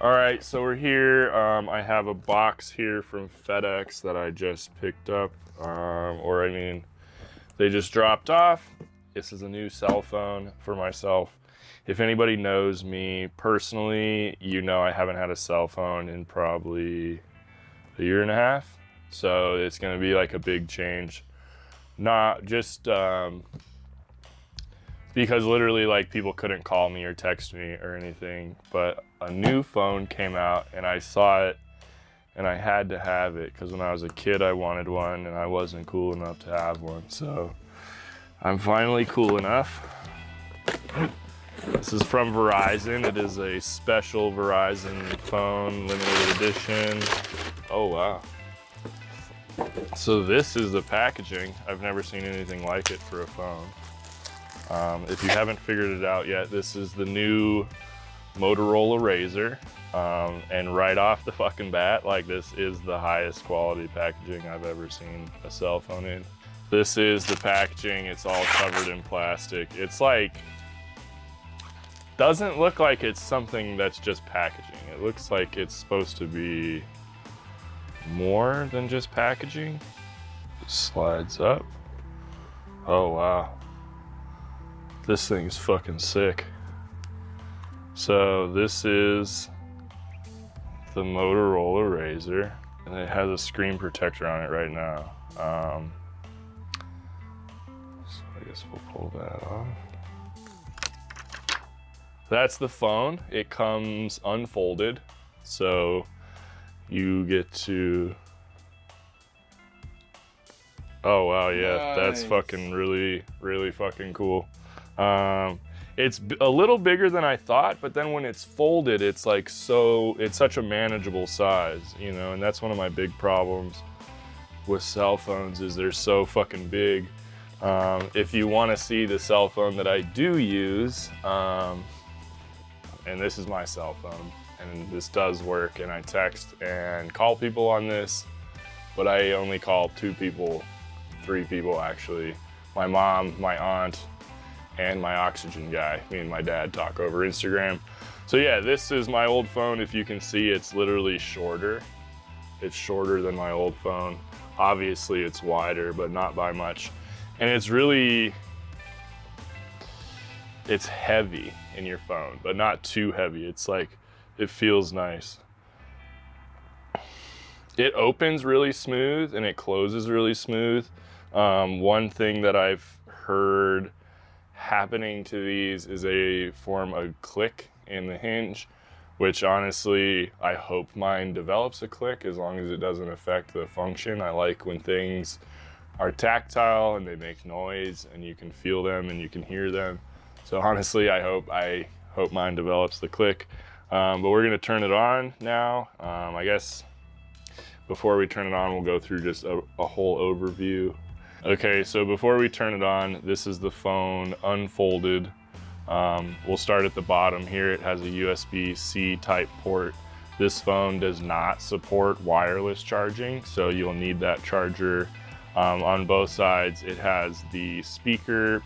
All right, so we're here. I have a box here from FedEx that I just picked up, they just dropped off. This is a new cell phone for myself. If anybody knows me personally, you know I haven't had a cell phone in probably a year and a half. So it's gonna be like a big change. Not just because literally like people couldn't call me or text me or anything, but a new phone came out and I saw it and I had to have it because when I was a kid I wanted one and I wasn't cool enough to have one. So I'm finally cool enough. This is from Verizon. It is a special Verizon phone, limited edition. Oh wow. So this is the packaging. I've never seen anything like it for a phone. If you haven't figured it out yet, this is the new Motorolla Razr. And right off the fucking bat, like this is the highest quality packaging I've ever seen a cell phone in. This is the packaging. It's all covered in plastic. It's like, doesn't look like it's something that's just packaging. It looks like it's supposed to be more than just packaging. It slides up. Oh wow. This thing's fucking sick. So this is the Motorolla Razr, and it has a screen protector on it right now. So I guess we'll pull that off. That's the phone. It comes unfolded, so you get to, oh wow, yeah, nice. That's fucking really fucking cool. It's a little bigger than I thought, but then when it's folded, it's like it's such a manageable size, you know, and that's one of my big problems with cell phones is they're so fucking big. If you want to see the cell phone that I do use, and this is my cell phone, and this does work, and I text and call people on this, but I only call 2 people, 3 people actually. My mom, my aunt, and my oxygen guy. Me and my dad talk over Instagram. So yeah, this is my old phone. If you can see, it's literally shorter. It's shorter than my old phone. Obviously it's wider, but not by much. And it's heavy in your phone, but not too heavy. It's like, it feels nice. It opens really smooth and it closes really smooth. One thing that I've heard happening to these is a form of click in the hinge, which honestly, I hope mine develops a click as long as it doesn't affect the function. I like when things are tactile and they make noise and you can feel them and you can hear them. So honestly, I hope mine develops the click. But we're gonna turn it on now. I guess before we turn it on, we'll go through just a whole overview. Okay, so before we turn it on, this is the phone unfolded. We'll start at the bottom here. It has a USB-C type port. This phone does not support wireless charging, so you'll need that charger on both sides. It has the speakers.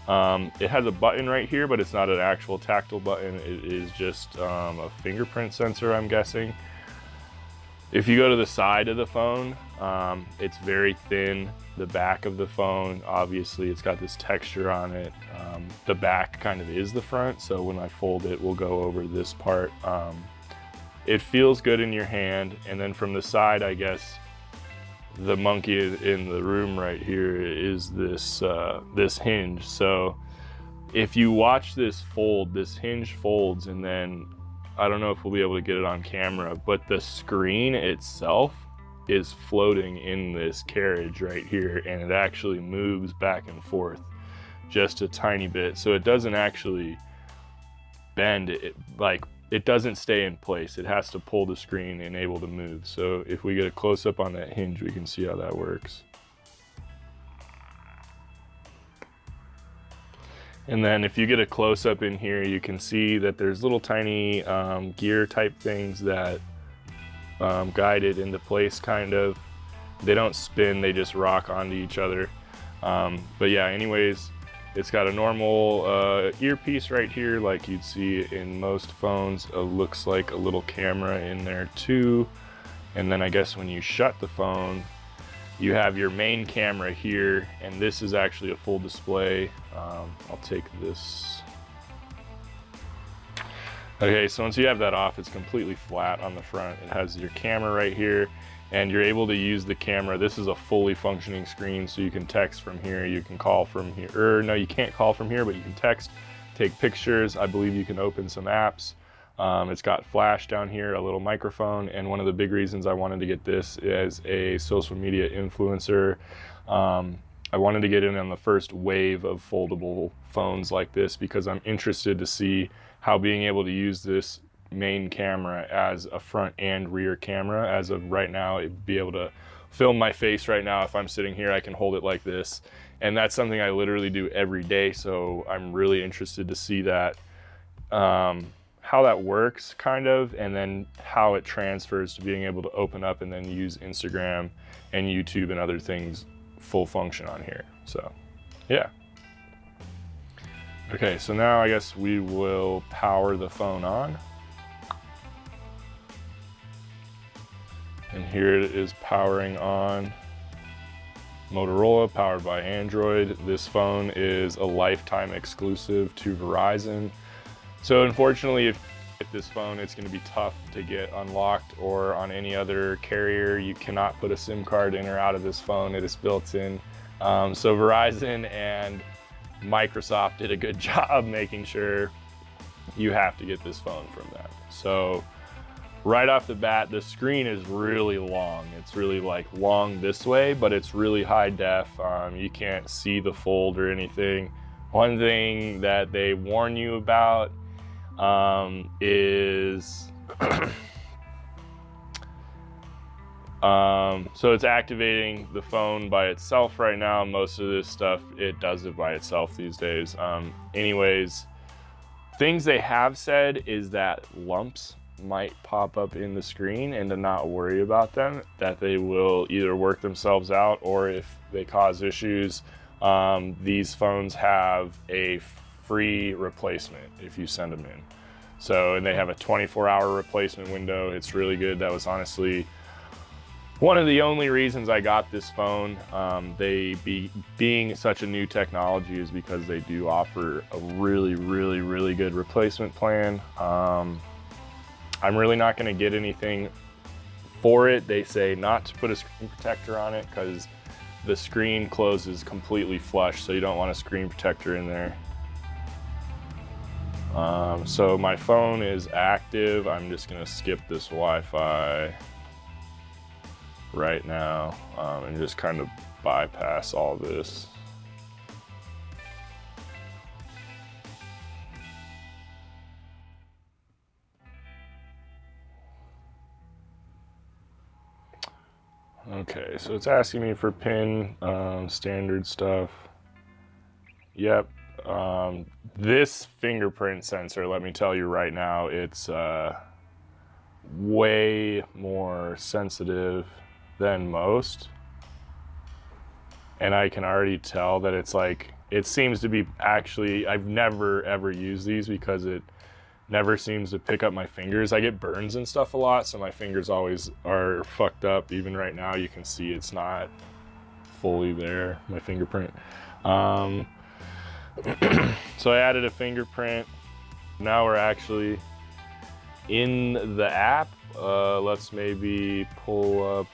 It has a button right here, but it's not an actual tactile button. It is just a fingerprint sensor, I'm guessing. If you go to the side of the phone, it's very thin. The back of the phone, obviously, it's got this texture on it. The back kind of is the front, so when I fold it, we'll go over this part. It feels good in your hand, and then from the side, I guess, the monkey in the room right here is this hinge. So if you watch this fold, this hinge folds, and then I don't know if we'll be able to get it on camera, but the screen itself is floating in this carriage right here, and it actually moves back and forth just a tiny bit. So it doesn't actually bend, it doesn't stay in place. It has to pull the screen and able to move. So if we get a close up on that hinge, we can see how that works. And then if you get a close up in here, you can see that there's little tiny gear type things that guide it into place kind of. They don't spin, they just rock onto each other. But yeah, anyways, It's got a normal earpiece right here like you'd see in most phones. It looks like a little camera in there too. And then I guess when you shut the phone, you have your main camera here, and this is actually a full display. I'll take this. Okay, so once you have that off, it's completely flat on the front. It has your camera right here, and you're able to use the camera. This is a fully functioning screen, so you can text from here, you can call from here, or no, you can't call from here, but you can text, take pictures. I believe you can open some apps. It's got flash down here, a little microphone, and one of the big reasons I wanted to get this as a social media influencer. I wanted to get in on the first wave of foldable phones like this because I'm interested to see how being able to use this main camera as a front and rear camera. As of right now, it'd be able to film my face right now. If I'm sitting here, I can hold it like this. And that's something I literally do every day. So I'm really interested to see that, how that works kind of, and then how it transfers to being able to open up and then use Instagram and YouTube and other things full function on here. So yeah. Okay, so now I guess we will power the phone on. And here it is powering on. Motorola, powered by Android. This phone is a lifetime exclusive to Verizon. So unfortunately, if you get this phone, it's gonna be tough to get unlocked, or on any other carrier. You cannot put a SIM card in or out of this phone. It is built in. So Verizon and Microsoft did a good job making sure you have to get this phone from them. So right off the bat, the screen is really long. It's really like long this way, but it's really high def. You can't see the fold or anything. One thing that they warn you about is so it's activating the phone by itself right now. Most of this stuff, it does it by itself these days. Anyways, things they have said is that lumps might pop up in the screen and to not worry about them, that they will either work themselves out, or if they cause issues, these phones have a free replacement if you send them in. So, and they have a 24-hour replacement window. It's really good. That was honestly one of the only reasons I got this phone. Being such a new technology is because they do offer a really good replacement plan. I'm really not going to get anything for it. They say not to put a screen protector on it because the screen closes completely flush, so you don't want a screen protector in there. So my phone is active. I'm just going to skip this Wi-Fi right now and just kind of bypass all this. Okay, so it's asking me for PIN, standard stuff. Yep. This fingerprint sensor, let me tell you right now, it's way more sensitive than most. And I can already tell that it's like, it seems to be actually, I've never ever used these because it never seems to pick up my fingers. I get burns and stuff a lot, so my fingers always are fucked up. Even right now, you can see it's not fully there, my fingerprint. So I added a fingerprint. Now we're actually in the app. Let's maybe pull up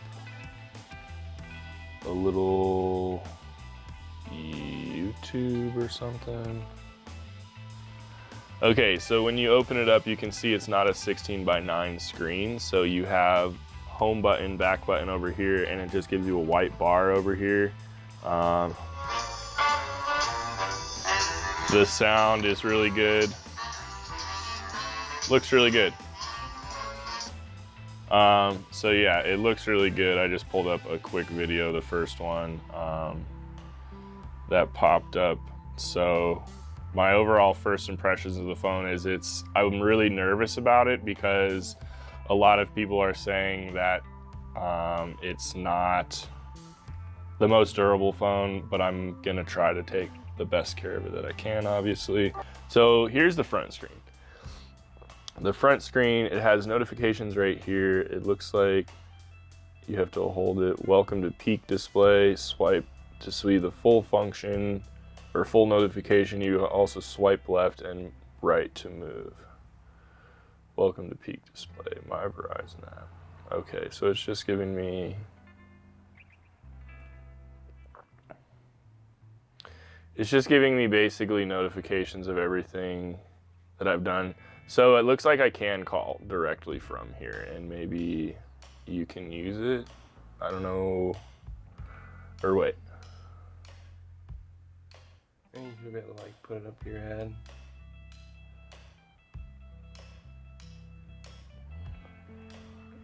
a little YouTube or something. Okay, so when you open it up, you can see it's not a 16:9 screen. So you have home button, back button over here, and it just gives you a white bar over here. The sound is really good. Looks really good. So yeah, it looks really good. I just pulled up a quick video, the first one that popped up. So my overall first impressions of the phone is I'm really nervous about it because a lot of people are saying that it's not the most durable phone, but I'm gonna try to take the best care of it that I can, obviously. So here's the front screen. The front screen, it has notifications right here. It looks like you have to hold it. Welcome to peak display. Swipe to see the full function or full notification. You also swipe left and right to move. Welcome to peak display, my Verizon app. Okay, so it's just giving me, basically notifications of everything that I've done. So it looks like I can call directly from here, and maybe you can use it. I don't know, or wait. I think you'll be able to like put it up to your head.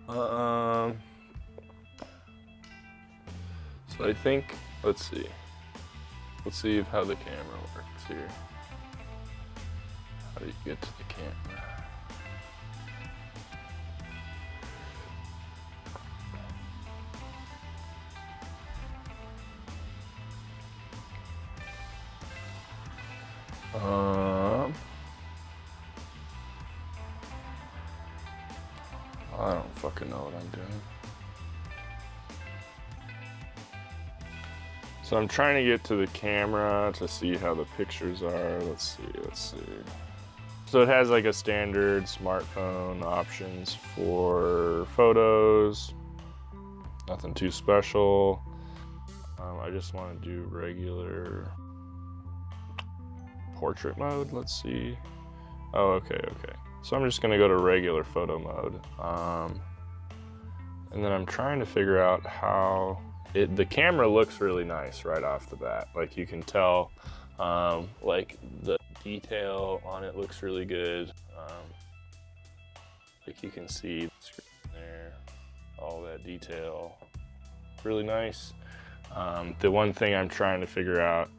So I think, let's see how the camera works here. How do you get to the camera? I don't fucking know what I'm doing. So I'm trying to get to the camera to see how the pictures are. Let's see. So it has like a standard smartphone options for photos. Nothing too special. I just want to do regular portrait mode. Let's see. Oh, okay. So I'm just gonna go to regular photo mode. And then I'm trying to figure out how the camera looks really nice right off the bat. Like you can tell, like the detail on it looks really good. Like you can see the screen there, all that detail, really nice. The one thing I'm trying to figure out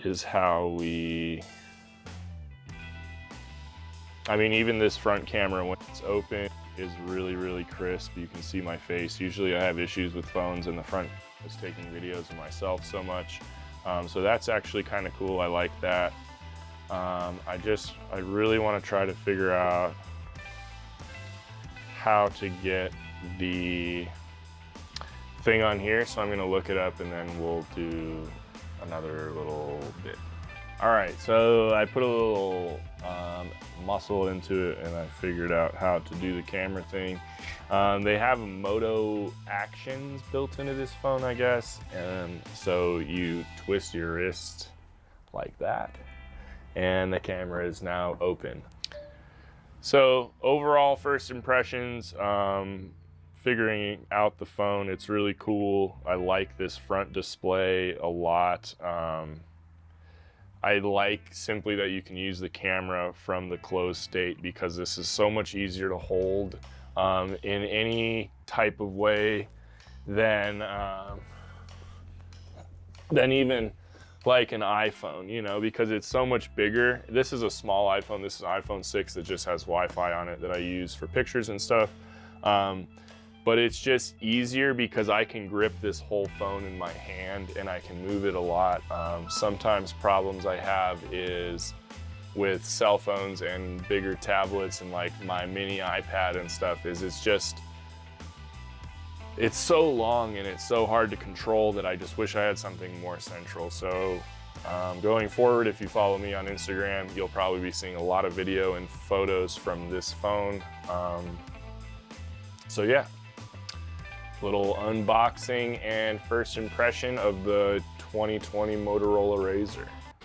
is how even this front camera when it's open is really, really crisp. You can see my face. Usually I have issues with phones and the front is taking videos of myself so much. So that's actually kind of cool. I like that. I really want to try to figure out how to get the thing on here. So I'm going to look it up and then we'll do another little bit. All right, so I put a little muscle into it and I figured out how to do the camera thing. They have Moto actions built into this phone, I guess. And so you twist your wrist like that and the camera is now open. So overall first impressions, figuring out the phone, it's really cool. I like this front display a lot. I like simply that you can use the camera from the closed state because this is so much easier to hold in any type of way than even like an iPhone, you know, because it's so much bigger. This is a small iPhone. This is an iPhone 6 that just has Wi-Fi on it that I use for pictures and stuff. But it's just easier because I can grip this whole phone in my hand and I can move it a lot. Sometimes problems I have is with cell phones and bigger tablets and like my mini iPad and stuff is it's so long and it's so hard to control that I just wish I had something more central. So going forward, if you follow me on Instagram, you'll probably be seeing a lot of video and photos from this phone. So yeah. Little unboxing and first impression of the 2020 Motorolla Razr.